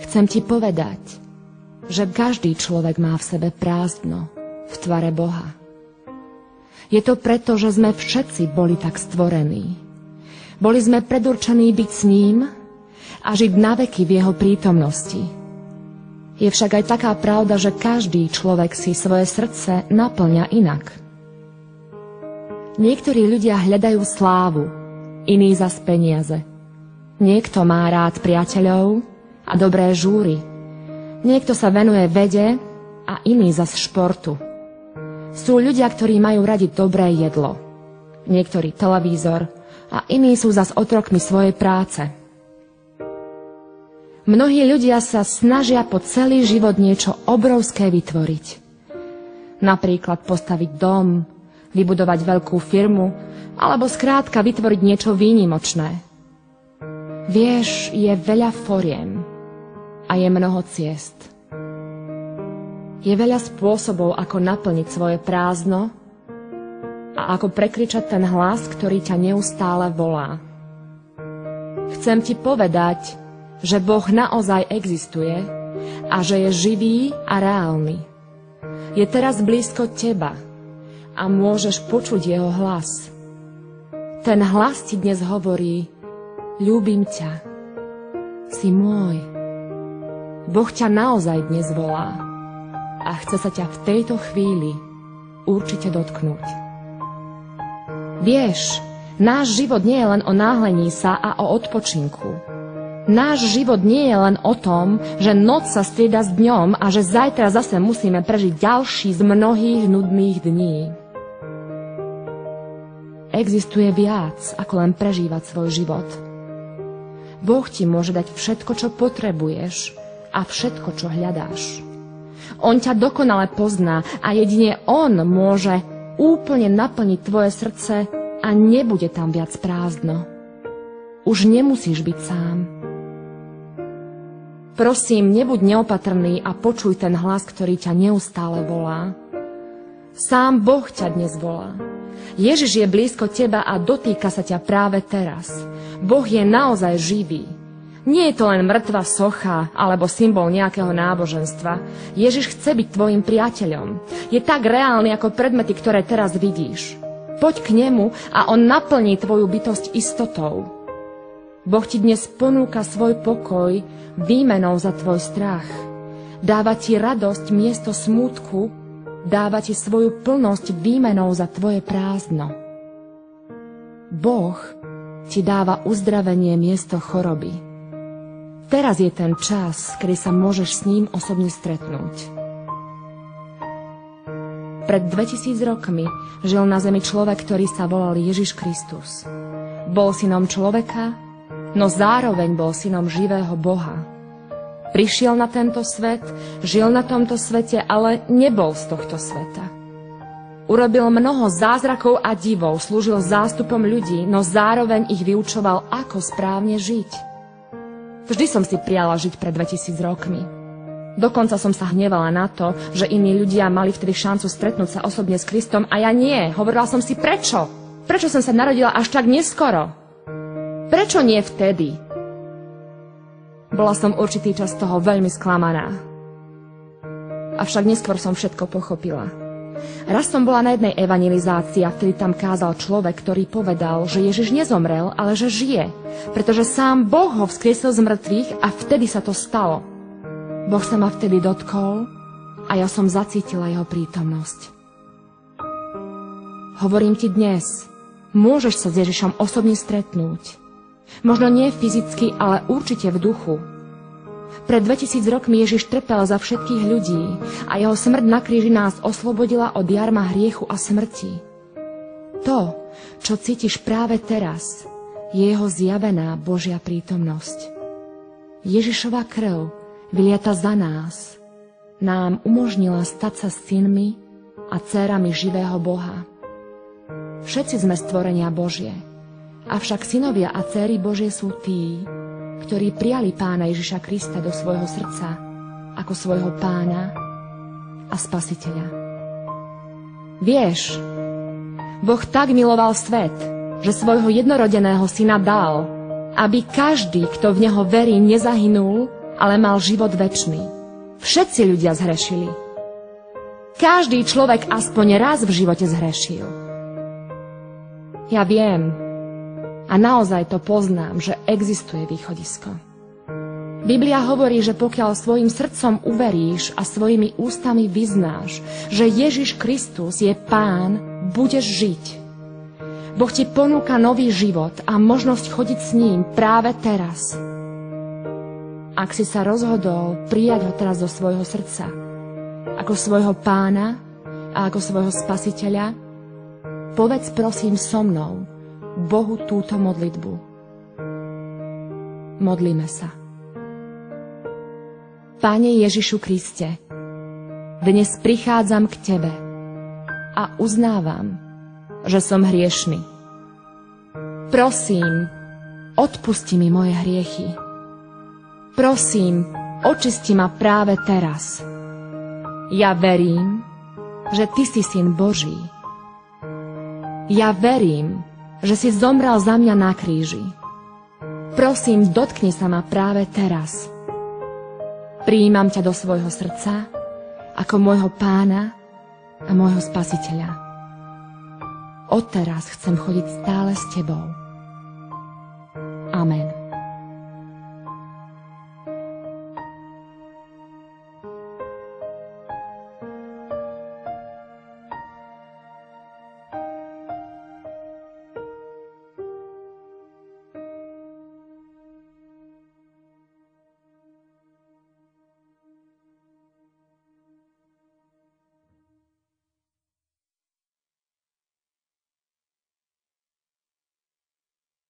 Chcem ti povedať, že každý človek má v sebe prázdno v tvare Boha. Je to preto, že sme všetci boli tak stvorení. Boli sme predurčení byť s ním a žiť naveky v jeho prítomnosti. Je však aj taká pravda, že každý človek si svoje srdce naplňa inak. Niektorí ľudia hľadajú slávu, iní zas peniaze. Niekto má rád priateľov a dobré žúry. Niekto sa venuje vede a iný zas športu. Sú ľudia, ktorí majú radi dobré jedlo. Niektorí televízor a iní sú zas otrokmi svojej práce. Mnohí ľudia sa snažia po celý život niečo obrovské vytvoriť. Napríklad postaviť dom, vybudovať veľkú firmu, alebo skrátka vytvoriť niečo výnimočné. Vieš, je veľa foriem a je mnoho ciest. Je veľa spôsobov, ako naplniť svoje prázdno a ako prekričať ten hlas, ktorý ťa neustále volá. Chcem ti povedať, že Boh naozaj existuje a že je živý a reálny. Je teraz blízko teba a môžeš počuť jeho hlas. Ten hlas ti dnes hovorí: ľúbim ťa, si môj. Boh ťa naozaj dnes volá a chce sa ťa v tejto chvíli určite dotknúť. Vieš, náš život nie je len o náhlení sa a o odpočinku. Náš život nie je len o tom, že noc sa strieda s dňom a že zajtra zase musíme prežiť ďalší z mnohých nudných dní. Existuje viac, ako len prežívať svoj život. Boh ti môže dať všetko, čo potrebuješ a všetko, čo hľadáš. On ťa dokonale pozná a jedine on môže úplne naplniť tvoje srdce a nebude tam viac prázdno. Už nemusíš byť sám. Prosím, nebuď neopatrný a počuj ten hlas, ktorý ťa neustále volá. Sám Boh ťa dnes volá. Ježiš je blízko teba a dotýka sa ťa práve teraz. Boh je naozaj živý. Nie je to len mŕtva socha alebo symbol nejakého náboženstva. Ježiš chce byť tvojim priateľom. Je tak reálny ako predmety, ktoré teraz vidíš. Poď k nemu a on naplní tvoju bytosť istotou. Boh ti dnes ponúka svoj pokoj výmenou za tvoj strach. Dáva ti radosť miesto smútku, dáva ti svoju plnosť výmenou za tvoje prázdno. Boh ti dáva uzdravenie miesto choroby. Teraz je ten čas, kedy sa môžeš s ním osobne stretnúť. Pred 2000 rokmi žil na zemi človek, ktorý sa volal Ježiš Kristus. Bol synom človeka, no zároveň bol synom živého Boha. Prišiel na tento svet, žil na tomto svete, ale nebol z tohto sveta. Urobil mnoho zázrakov a divov, slúžil zástupom ľudí, no zároveň ich vyučoval, ako správne žiť. Vždy som si priala žiť pred 2000 rokmi. Dokonca som sa hnevala na to, že iní ľudia mali vtedy šancu stretnúť sa osobne s Kristom a ja nie. Hovorila som si, prečo? Prečo som sa narodila až tak neskoro? Prečo nie vtedy? Bola som určitý čas toho veľmi sklamaná. Avšak neskôr som všetko pochopila. Raz som bola na jednej evangelizácii a vtedy tam kázal človek, ktorý povedal, že Ježiš nezomrel, ale že žije, pretože sám Boh ho vzkriesil z mŕtvych a vtedy sa to stalo. Boh sa ma vtedy dotkol a ja som zacítila jeho prítomnosť. Hovorím ti dnes, môžeš sa s Ježišom osobne stretnúť. Možno nie fyzicky, ale určite v duchu. Pred 2000 rokmi Ježiš trpel za všetkých ľudí a jeho smrť na kríži nás oslobodila od jarma hriechu a smrti. To, čo cítiš práve teraz, je jeho zjavená Božia prítomnosť. Ježišova krv, vyliata za nás, nám umožnila stať sa synmi a dcérami živého Boha. Všetci sme stvorenia Božie. Avšak synovia a dcéry Božie sú tí, ktorí prijali Pána Ježiša Krista do svojho srdca ako svojho Pána a Spasiteľa. Vieš, Boh tak miloval svet, že svojho jednorodeného syna dal, aby každý, kto v neho verí, nezahynul, ale mal život večný. Všetci ľudia zhrešili. Každý človek aspoň raz v živote zhrešil. Ja viem a naozaj to poznám, že existuje východisko. Biblia hovorí, že pokiaľ svojim srdcom uveríš a svojimi ústami vyznáš, že Ježiš Kristus je Pán, budeš žiť. Boh ti ponúka nový život a možnosť chodiť s ním práve teraz. Ak si sa rozhodol prijať ho teraz do svojho srdca, ako svojho Pána a ako svojho Spasiteľa, povedz prosím so mnou Bohu túto modlitbu. Modlíme sa. Pane Ježišu Kriste, dnes prichádzam k Tebe a uznávam, že som hriešny. Prosím, odpusti mi moje hriechy. Prosím, očisti ma práve teraz. Ja verím, že Ty si Syn Boží. Ja verím, že si zomrel za mňa na kríži. Prosím, dotkni sa ma práve teraz. Prijímam ťa do svojho srdca ako môjho Pána a môjho Spasiteľa. Odteraz chcem chodiť stále s Tebou. Amen.